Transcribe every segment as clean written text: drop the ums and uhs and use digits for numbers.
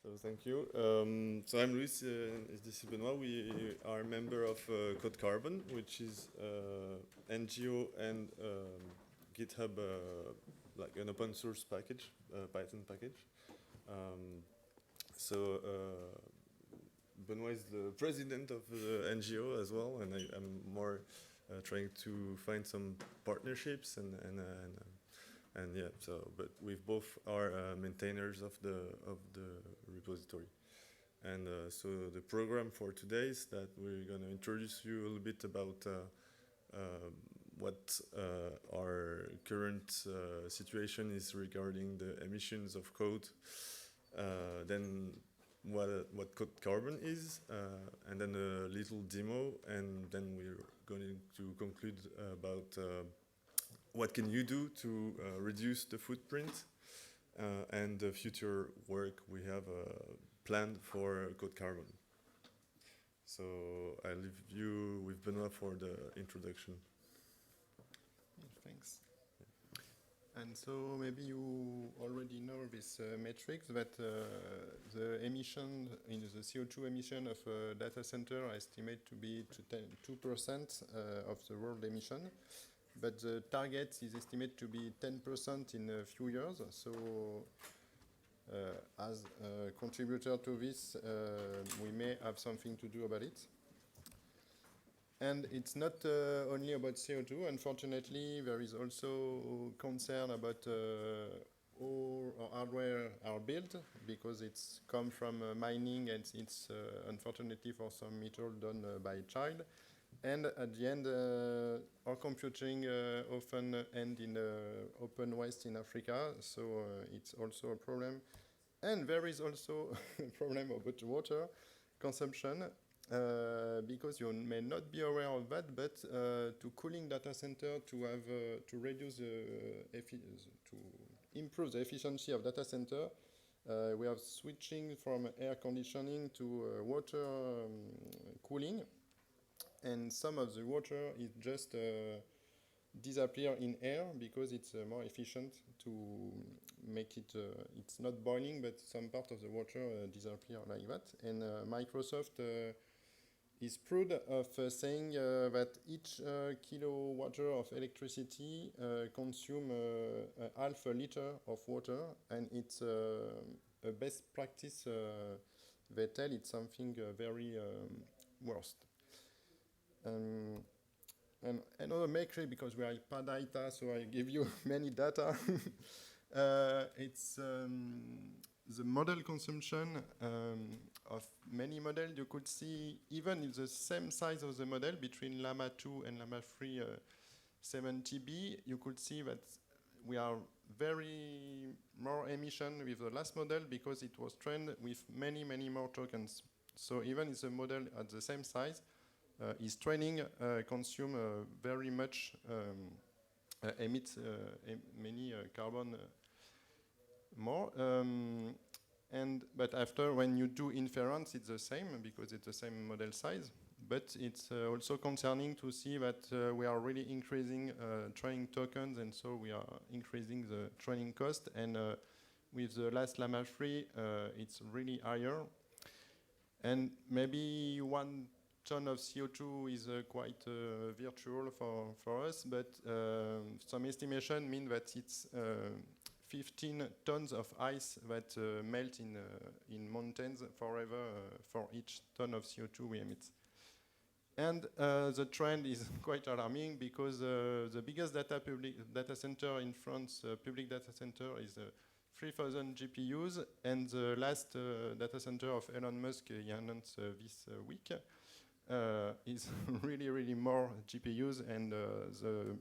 So thank you. So I'm Luis, this is Benoît. We are a member of CodeCarbon, which is NGO and GitHub, like an open source package, Python package. So Benoît is the president of the NGO as well, and I'm more trying to find some partnerships and yeah, so but we both are maintainers of the repository, and so the program for today is that we're going to introduce you a little bit about what our current situation is regarding the emissions of code, then what CodeCarbon is, and then a little demo, and then we're going to conclude about what can you do to reduce the footprint and the future work we have planned for CodeCarbon. So I leave you with Benoît for the introduction. Thanks. And so maybe you already know this metrics that the emission in the CO2 emission of a data center are estimated to be 2% of the world emission. But the target is estimated to be 10% in a few years. So as a contributor to this, we may have something to do about it. And it's not only about CO2. Unfortunately, there is also concern about how our hardware are built, because it's come from mining, and it's unfortunately for some metal done by a child. And at the end, our computing often end in open waste in Africa, so it's also a problem. And there is also a problem about water consumption, because you may not be aware of that, but to cooling data center, to have to reduce to improve the efficiency of data center, we are switching from air conditioning to water cooling. And some of the water is just disappear in air because it's more efficient to make it, it's not boiling, but some part of the water disappear like that. And Microsoft is proud of saying that each kilowatt of electricity consume half a liter of water, and it's a best practice. They tell it's something very worst. And another metric, because we are PyData, so I give you many data. It's the model consumption of many models. You could see even in the same size of the model between Llama 2 and Llama 3 7TB, you could see that we are very more emission with the last model because it was trained with many, many more tokens. So even if the model at the same size, is training consume very much, emits many carbon more. But after, when you do inference, it's the same because it's the same model size. But it's also concerning to see that we are really increasing training tokens, and so we are increasing the training cost. And with the last Llama 3, it's really higher. And maybe 1 ton of CO2 is quite virtual for us, but some estimation mean that it's 15 tons of ice that melt in mountains forever for each ton of CO2 we emit. And the trend is quite alarming because the biggest data center in France, public data center, is 3,000 GPUs, and the last data center of Elon Musk he announced this week is really, really more GPUs, and the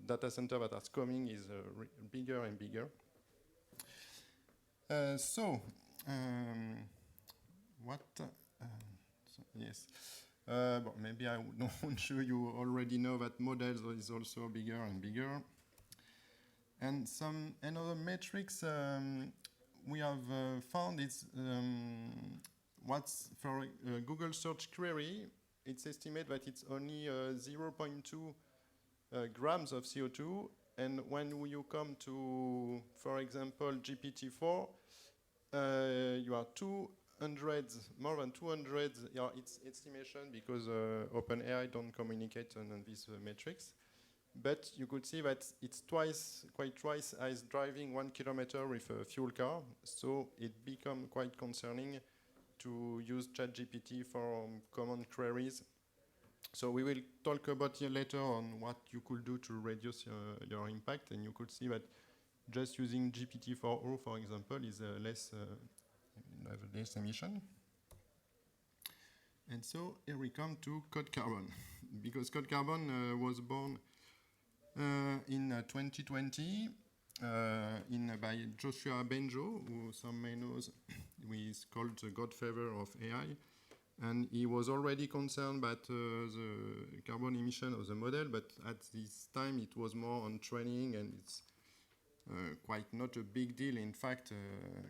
data center that are coming is bigger and bigger. Yes. But maybe I don't show you already know that models is also bigger and bigger. And some another metrics we have found is what's for a Google search query. It's estimated that it's only 0.2 grams of CO2, and when you come to, for example, GPT-4, you are 200, more than 200, it's estimation because OpenAI don't communicate on these metrics. But you could see that it's quite twice as driving 1 kilometer with a fuel car. So it become quite concerning to use ChatGPT for common queries. So we will talk about here later on what you could do to reduce your impact. And you could see that just using GPT-4o, for example, is less emission. And so here we come to CodeCarbon, because CodeCarbon was born in 2020 by Joshua Benjo, who some may know is called the godfather of AI. And he was already concerned about the carbon emission of the model, but at this time it was more on training, and it's quite not a big deal, in fact,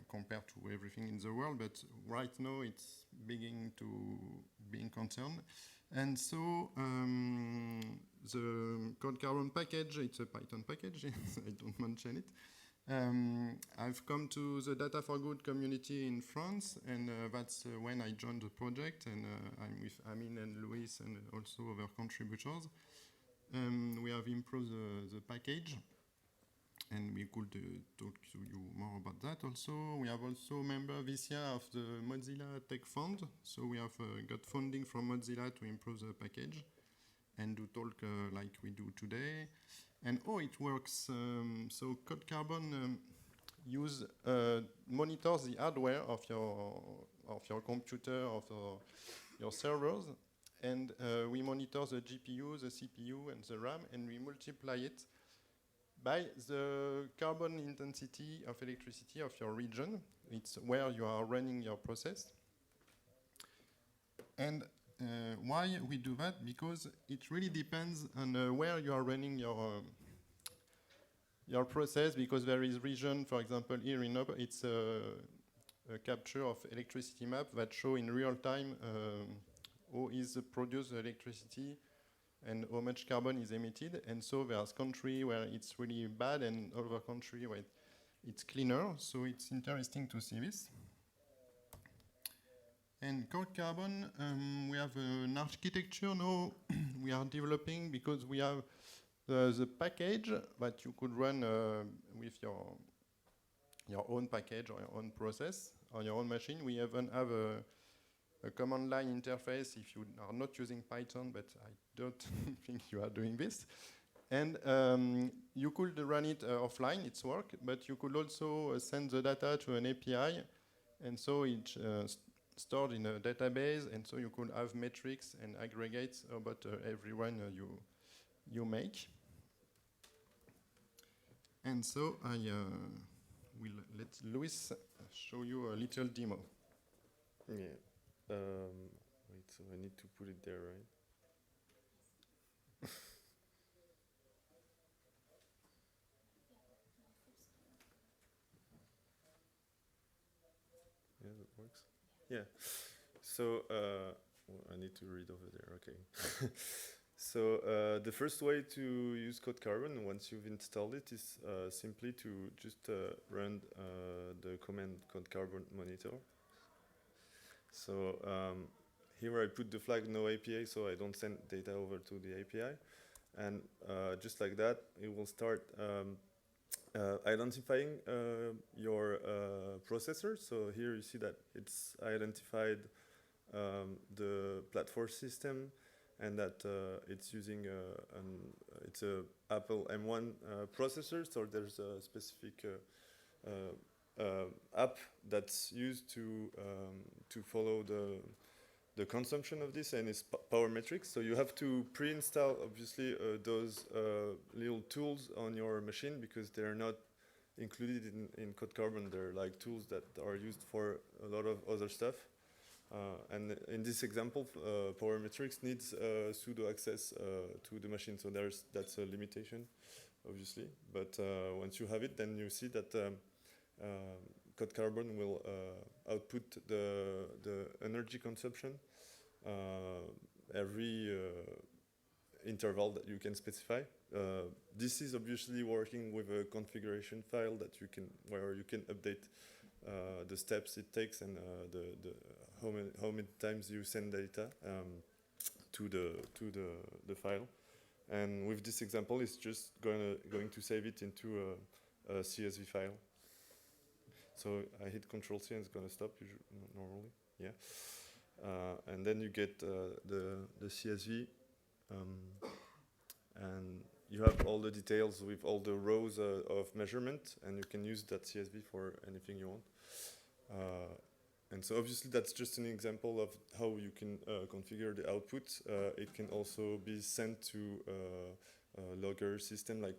compared to everything in the world. But right now it's beginning to being concerned. And so the CodeCarbon package, it's a Python package, I don't mention it. I've come to the Data for Good community in France, and that's when I joined the project, and I'm with Amin and Louis and also other contributors. We have improved the package, and we could talk to you more about that also. We have also member this year of the Mozilla Tech Fund, so we have got funding from Mozilla to improve the package and to talk like we do today. And it works. So CodeCarbon monitors the hardware of your computer, of your servers, and we monitor the GPU, the CPU, and the RAM, and we multiply it by the carbon intensity of electricity of your region. It's where you are running your process. And why we do that? Because it really depends on where you are running your process, because there is region, for example, here in Europe, it's a capture of electricity map that show in real time how is produced electricity and how much carbon is emitted. And so there's country where it's really bad and other country where it's cleaner. So it's interesting to see this. And CodeCarbon, we have an architecture now we are developing, because we have the package that you could run with your own package or your own process on your own machine. We even have a command line interface if you are not using Python, but I don't think you are doing this. And you could run it offline, it's work, but you could also send the data to an API, and so it's stored in a database, and so you could have metrics and aggregates about every run you make. And so I will let Louis show you a little demo. Yeah. Wait, so I need to put it there, right? Yeah, that works. Yeah. So I need to read over there. Okay. So the first way to use CodeCarbon once you've installed it is simply to just run the command CodeCarbon monitor. So here I put the flag no API, so I don't send data over to the API. And just like that, it will start identifying your processor. So here you see that it's identified the platform system, and that it's using it's a Apple M1 processor. So there's a specific app that's used to follow the consumption of this, and it's power metrics. So you have to pre-install obviously those little tools on your machine, because they're not included in CodeCarbon. They're like tools that are used for a lot of other stuff. And in this example, power metrics needs sudo access to the machine. So that's a limitation, obviously. But once you have it, then you see that CodeCarbon will output the energy consumption every interval that you can specify. This is obviously working with a configuration file that where you can update the steps it takes and the how many times you send data to the file. And with this example, it's just going to save it into a CSV file. So I hit Control C and it's going to stop normally. Yeah. And then you get the CSV, and you have all the details with all the rows of measurement, and you can use that CSV for anything you want. And so obviously that's just an example of how you can configure the output. It can also be sent to a logger system like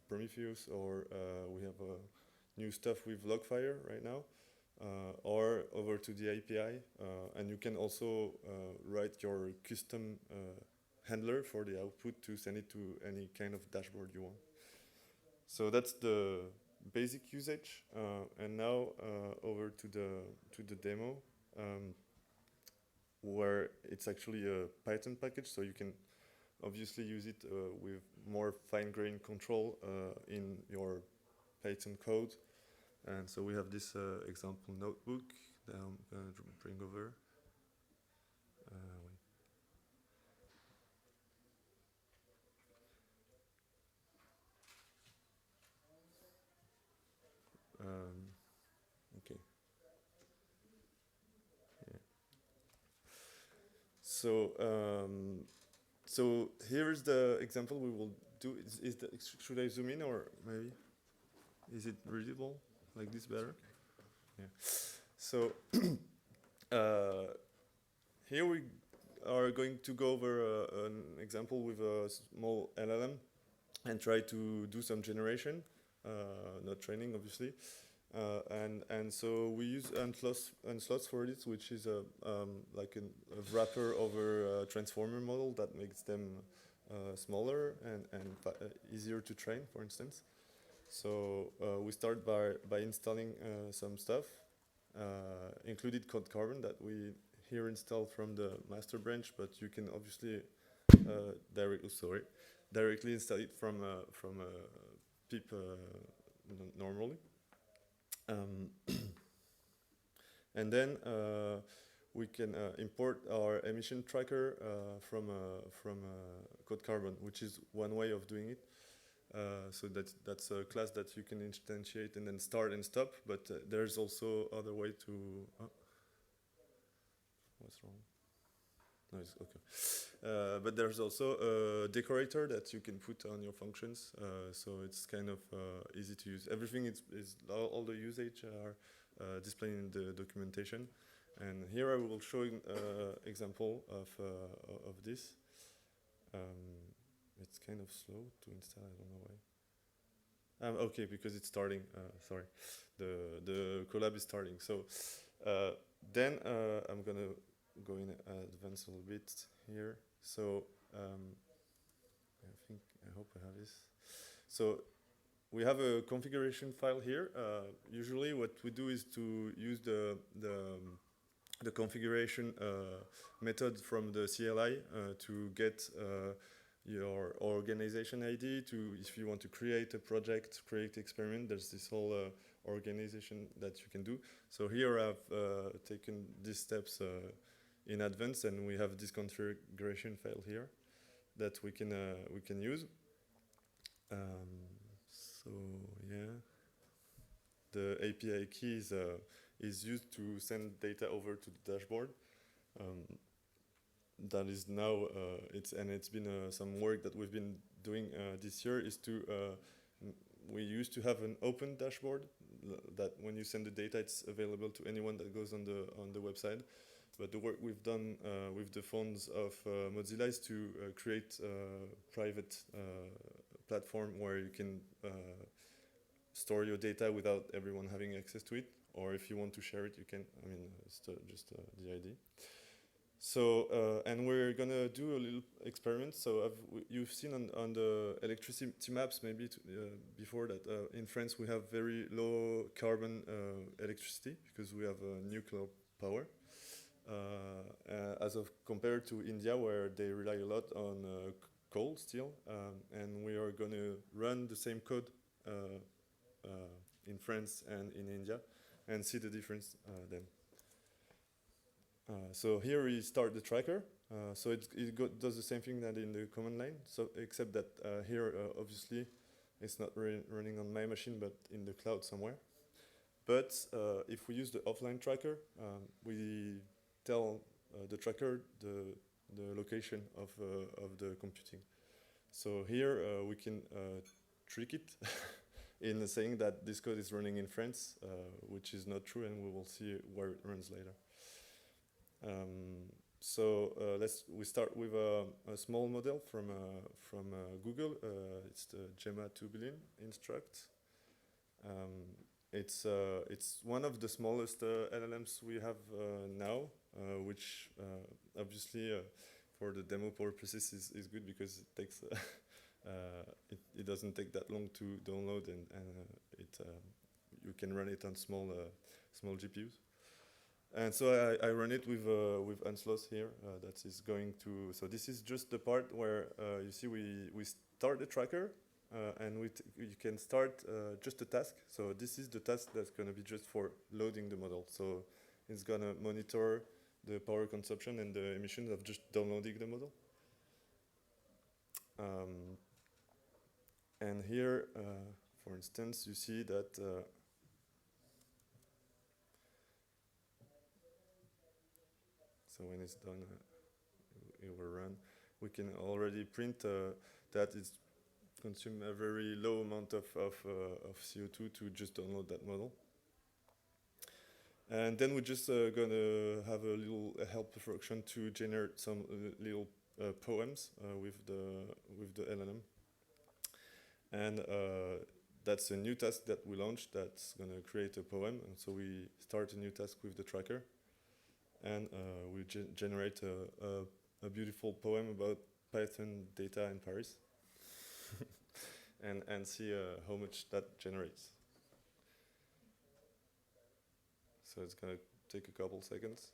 Prometheus, or we have new stuff with Logfire right now, or over to the API. And you can also write your custom handler for the output to send it to any kind of dashboard you want. So that's the basic usage, and now over to the demo, where it's actually a Python package, so you can obviously use it with more fine-grained control in your Python code. And so we have this example notebook that I'm going to bring over. Okay. Yeah. So here's the example we will do. Should I zoom in, or maybe is it readable like this better? Yeah. So here we are going to go over an example with a small LLM and try to do some generation, not training, obviously. And so we use unslots for this, which is like a wrapper over a transformer model that makes them smaller and easier to train, for instance. So we start by installing some stuff, included CodeCarbon that we here install from the master branch, but you can obviously directly install it from pip normally. And then we can import our emission tracker from CodeCarbon, which is one way of doing it. So that's a class that you can instantiate and then start and stop, but there's also other way to... what's wrong? No, it's okay. But there's also a decorator that you can put on your functions, so it's kind of easy to use. Everything is all the usage are displayed in the documentation. And here I will show an example of this. It's kind of slow to install, I don't know why. Okay, because it's starting, sorry. The collab is starting. So then I'm gonna go in advance a little bit here. So I hope I have this. So we have a configuration file here. Usually what we do is to use the configuration method from the CLI to get your organization ID, if you want to create a project, create experiment, there's this whole organization that you can do. So here I've taken these steps in advance, and we have this configuration file here that we can use. So yeah, the API key is used to send data over to the dashboard. That is now it's been some work that we've been doing this year is to we used to have an open dashboard that when you send the data it's available to anyone that goes on the website. But the work we've done with the funds of Mozilla is to create a private platform where you can store your data without everyone having access to it, or if you want to share it, you can. I mean, it's just the idea. So, and we're gonna do a little experiment. So you've seen on the electricity maps maybe before that in France we have very low carbon electricity because we have nuclear power. As of compared to India, where they rely a lot on coal still, and we are going to run the same code in France and in India, and see the difference then. So here we start the tracker. So it does the same thing that in the command line, so except that here obviously it's not running on my machine but in the cloud somewhere. But if we use the offline tracker, we tell the tracker the location of the computing. So here we can trick it in saying that this code is running in France, which is not true, and we will see where it runs later. So we start with a small model from Google. It's the Gemma 2 billion instruct. It's one of the smallest LLMs we have now, which obviously for the demo purposes is good because it takes it doesn't take that long to download, and you can run it on small GPUs. And so I run it with Unsloth here. That is going to. So this is just the part where you see we start the tracker, and you can start just a task. So this is the task that's going to be just for loading the model. So it's going to monitor the power consumption and the emissions of just downloading the model. And here, for instance, you see that. So when it's done, it will run. We can already print that it's consume a very low amount of CO2 to just download that model. And then we're just gonna have a little help function to generate some little poems with the LLM. And that's a new task that we launched that's gonna create a poem. And so we start a new task with the tracker. And we generate a beautiful poem about Python data in Paris, and see how much that generates. So it's gonna take a couple seconds.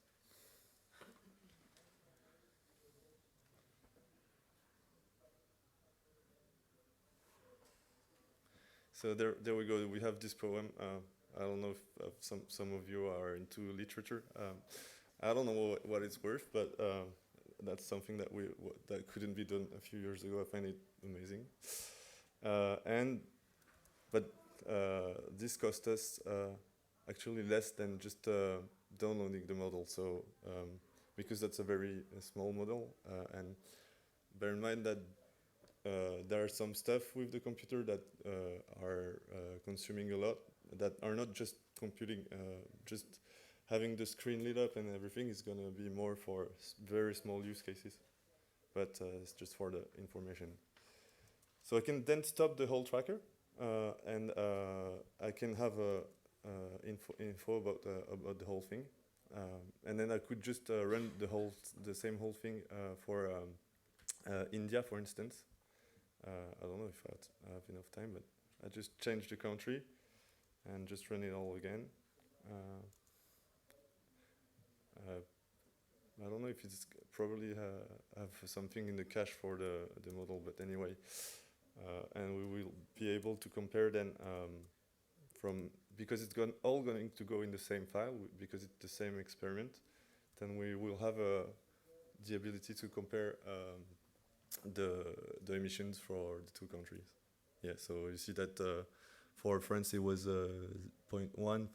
So there we go. We have this poem. I don't know if some of you are into literature. I don't know what it's worth, but that's something that that couldn't be done a few years ago. I find it amazing. But this cost us actually less than just downloading the model. So because that's a very small model, and bear in mind that there are some stuff with the computer that are consuming a lot, that are not just computing, just having the screen lit up and everything is going to be more for very small use cases. But it's just for the information. So I can then stop the whole tracker, and I can have info about the whole thing, and then I could just run the same whole thing for India, for instance. I don't know if I have enough time, but I just change the country and just run it all again. I don't know if it's probably have something in the cache for the model, but anyway, and we will be able to compare then because it's all going to go in the same file because it's the same experiment. Then we will have the ability to compare the emissions for the two countries. Yeah, so you see that for France it was 0.1,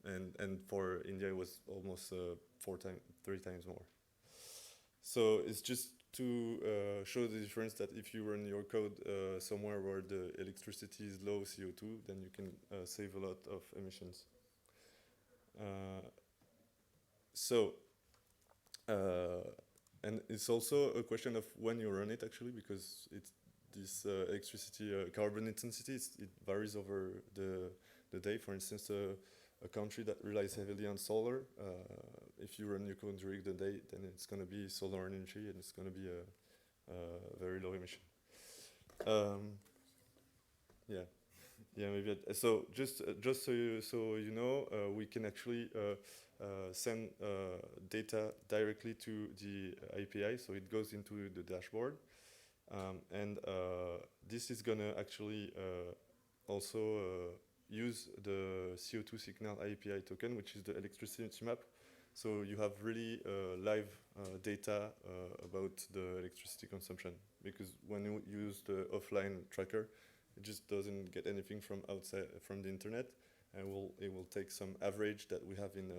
and for India it was almost 3 times more. So it's just to show the difference that if you run your code somewhere where the electricity is low CO2, then you can save a lot of emissions. And it's also a question of when you run it actually, because this electricity carbon intensity it varies over the day. For instance, a country that relies heavily on solar, if you run your code during the day, then it's going to be solar energy and it's going to be a very low emission. Yeah, maybe. So just so you know, we can actually send data directly to the API, so it goes into the dashboard, and this is gonna actually also use the CO2 signal API token, which is the electricity map. So you have really live data about the electricity consumption, because when you use the offline tracker, it just doesn't get anything from outside, from the internet, and it will take some average that we have in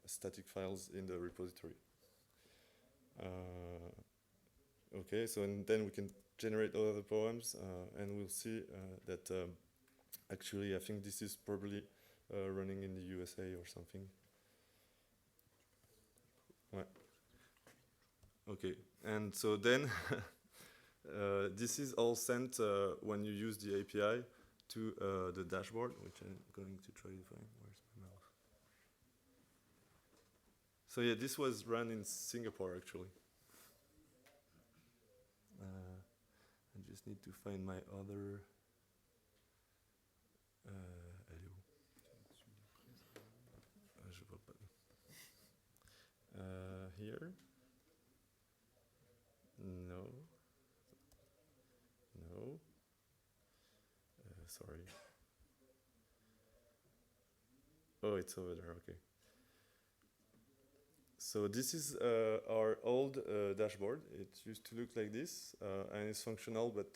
static files in the repository. Okay, so and then we can generate all of the poems, and we'll see that actually I think this is probably running in the USA or something. Ouais. Okay, and so then this is all sent when you use the API to the dashboard, which I'm going to try to find. Where's my mouse? So yeah, this was run in Singapore actually. I just need to find my other. Je vois pas. Here? No. No. Sorry. Oh, it's over there, okay. So this is our old dashboard. It used to look like this, and it's functional, but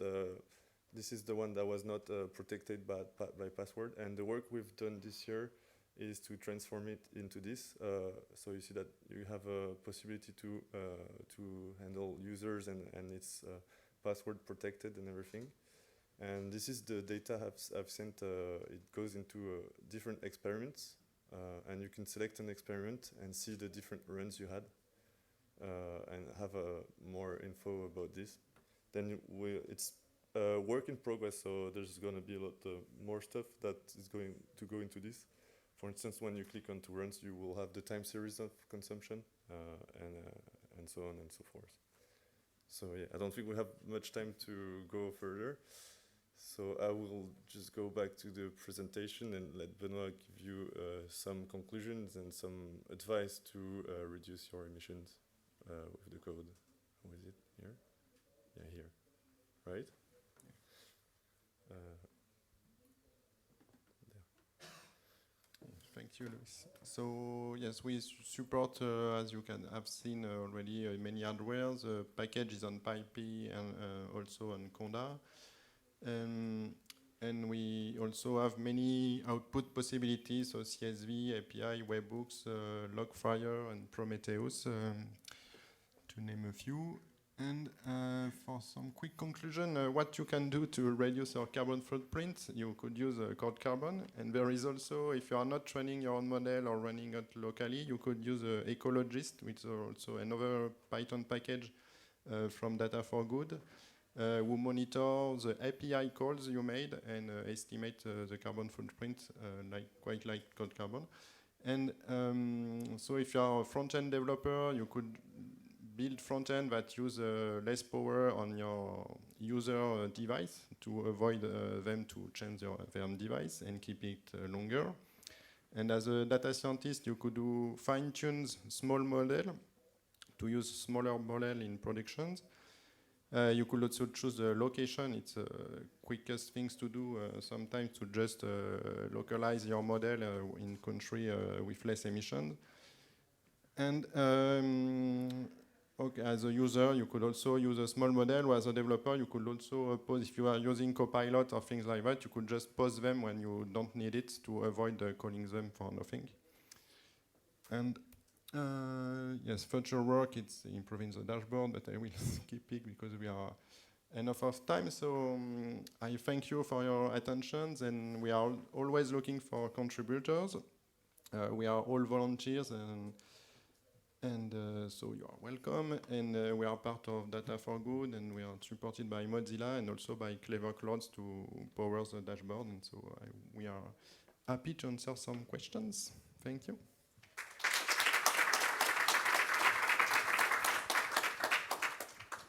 this is the one that was not protected by password. And the work we've done this year is to transform it into this. So you see that you have a possibility to handle users, and it's password protected and everything. And this is the data I've sent. It goes into different experiments. And you can select an experiment and see the different runs you had, and have more info about this. Then it's a work in progress, so there's going to be a lot more stuff that is going to go into this. For instance, when you click onto runs, you will have the time series of consumption, and so on and so forth. So yeah, I don't think we have much time to go further. So I will just go back to the presentation and let Benoît give you some conclusions and some advice to reduce your emissions with the code. How is it? Here? Yeah, here. Right? Thank you, Luis. So yes, we support, as you can have seen already, many hardwares. The package is on PyP and also on Conda. And we also have many output possibilities, so CSV, API, webhooks, Logfire, and Prometheus, to name a few. And for some quick conclusion, what you can do to reduce your carbon footprint, you could use CodeCarbon. And there is also, if you are not training your own model or running it locally, you could use Ecologist, which is also another Python package from Data for Good. Who monitor the API calls you made and estimate the carbon footprint, quite like CodeCarbon. And so if you are a front-end developer, you could build front-end that use less power on your user device to avoid them to change their device and keep it longer. And as a data scientist, you could do fine-tune small model to use smaller model in productions. You could also choose the location. It's the quickest things to do sometimes, to just localize your model in country with less emissions. And okay, as a user, you could also use a small model, or as a developer, you could also pause, if you are using Copilot or things like that, you could just pause them when you don't need it to avoid calling them for nothing. And yes, future work, it's improving the dashboard, but I will skip it because we are enough of time. So I thank you for your attention, and we are always looking for contributors. We are all volunteers, and so you are welcome. And we are part of Data for Good, and we are supported by Mozilla and also by Clever Clouds to power the dashboard. And so we are happy to answer some questions. Thank you.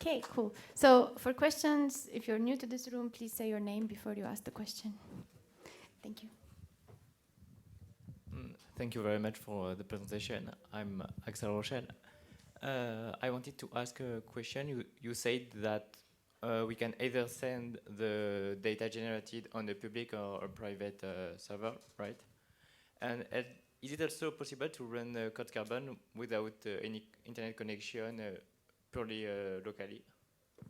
Okay, cool. So for questions, if you're new to this room, please say your name before you ask the question. Thank you. Thank you very much for the presentation. I'm Axel Rochelle. I wanted to ask a question. You said that we can either send the data generated on a public or a private server, right? And is it also possible to run CodeCarbon without any internet connection purely locally?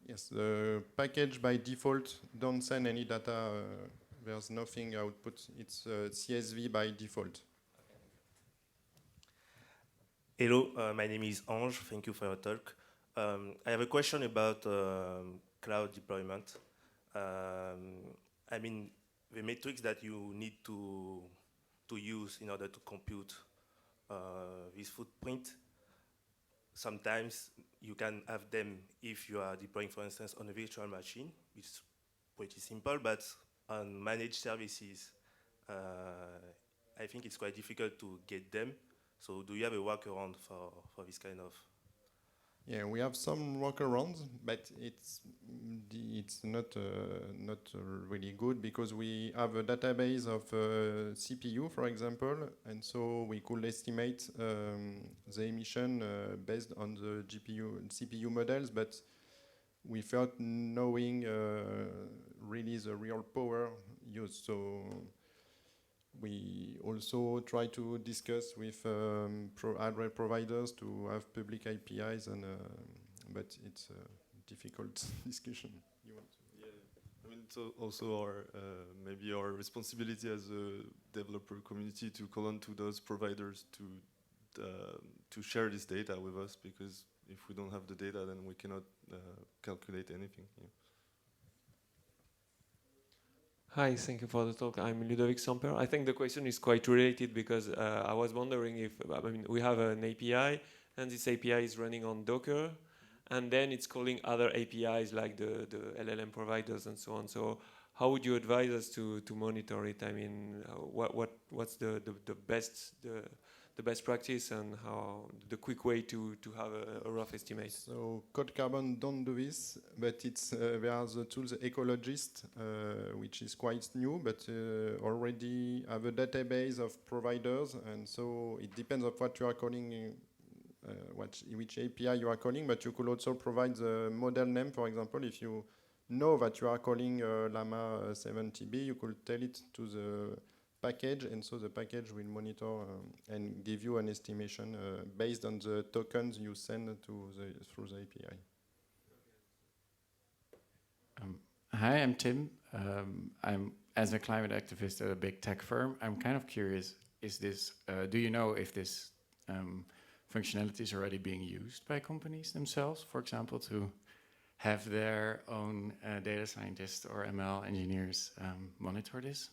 Yes, the package by default don't send any data. There's nothing output. It's CSV by default. Hello, my name is Ange. Thank you for your talk. I have a question about cloud deployment. I mean, the metrics that you need to use in order to compute this footprint, sometimes you can have them if you are deploying, for instance, on a virtual machine, which is pretty simple, but on managed services, I think it's quite difficult to get them. So do you have a workaround for this kind of? Yeah, we have some workarounds, but it's not really good because we have a database of CPU, for example, and so we could estimate the emission based on the CPU models, but without knowing really the real power used. So we also try to discuss with hardware providers to have public APIs, but it's a difficult discussion. You want to? Yeah, I mean, it's also our maybe our responsibility as a developer community to call on to those providers to share this data with us, because if we don't have the data, then we cannot calculate anything. Yeah. Hi, thank you for the talk. I'm Ludovic Samper. I think the question is quite related because I was wondering if, I mean, we have an API and this API is running on Docker and then it's calling other APIs like the LLM providers and so on. So how would you advise us to monitor it? I mean, what's the best practice and how the quick way to have a rough estimate? So CodeCarbon don't do this, but it's there are the tools Ecologist, which is quite new, but already have a database of providers, and so it depends on what you are calling, which API you are calling, but you could also provide the model name, for example. If you know that you are calling Llama 70B, you could tell it to the package, and so the package will monitor and give you an estimation based on the tokens you send through the API. Hi, I'm Tim. I'm as a climate activist at a big tech firm. I'm kind of curious: is this? Do you know if this functionality is already being used by companies themselves, for example, to have their own data scientists or ML engineers monitor this?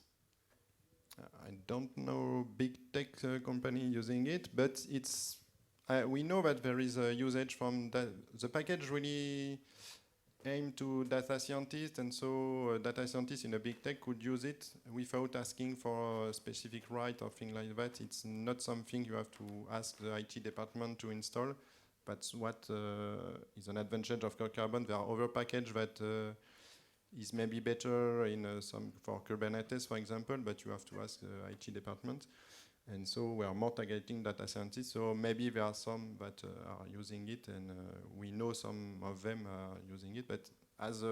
I don't know big tech company using it, but it's we know that there is a usage from the package really aimed to data scientists, and so data scientists in a big tech could use it without asking for a specific right or thing like that. It's not something you have to ask the IT department to install, but what is an advantage of CodeCarbon. There are other packages that is maybe better in some for Kubernetes, for example, but you have to ask the IT department. And so we are more targeting data scientists. So maybe there are some that are using it, and we know some of them are using it. But as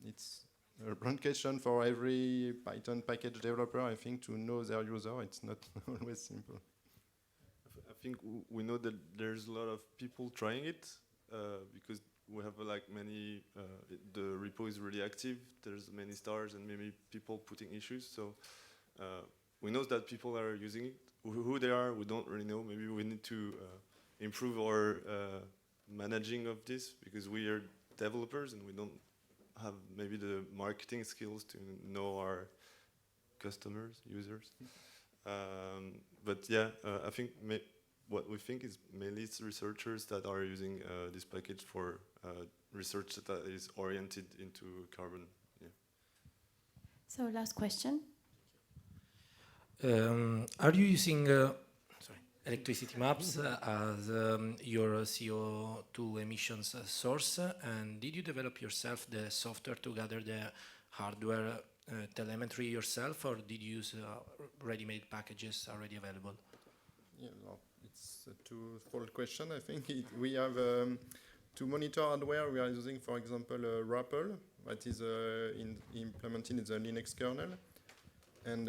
it's a broad question for every Python package developer, I think, to know their user, it's not always simple. I think we know that there's a lot of people trying it because we have like many, the repo is really active, there's many stars and maybe people putting issues. So we know that people are using it. Who they are, we don't really know. Maybe we need to improve our managing of this, because we are developers and we don't have maybe the marketing skills to know our customers, users. But yeah, I think what we think is mainly it's researchers that are using this package for research that is oriented into carbon. Yeah. So last question. Are you using electricity maps as your CO2 emissions source? And did you develop yourself the software to gather the hardware telemetry yourself, or did you use ready-made packages already available? Yeah, no, it's a two-fold question. I think we have to monitor hardware. We are using, for example, RAPL, that is implemented in the Linux kernel. And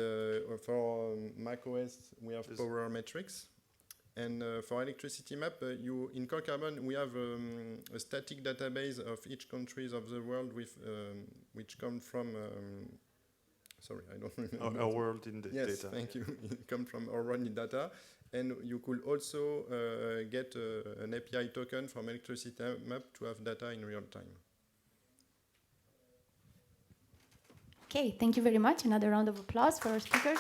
for macOS, we have power metrics. And for electricity map, in CodeCarbon, we have a static database of each countries of the world with which come from. Sorry, I don't remember. Our world in the data. Yes, thank you. It comes from our world in data. And you could also get an API token from electricity map to have data in real time. Okay, thank you very much. Another round of applause for our speakers.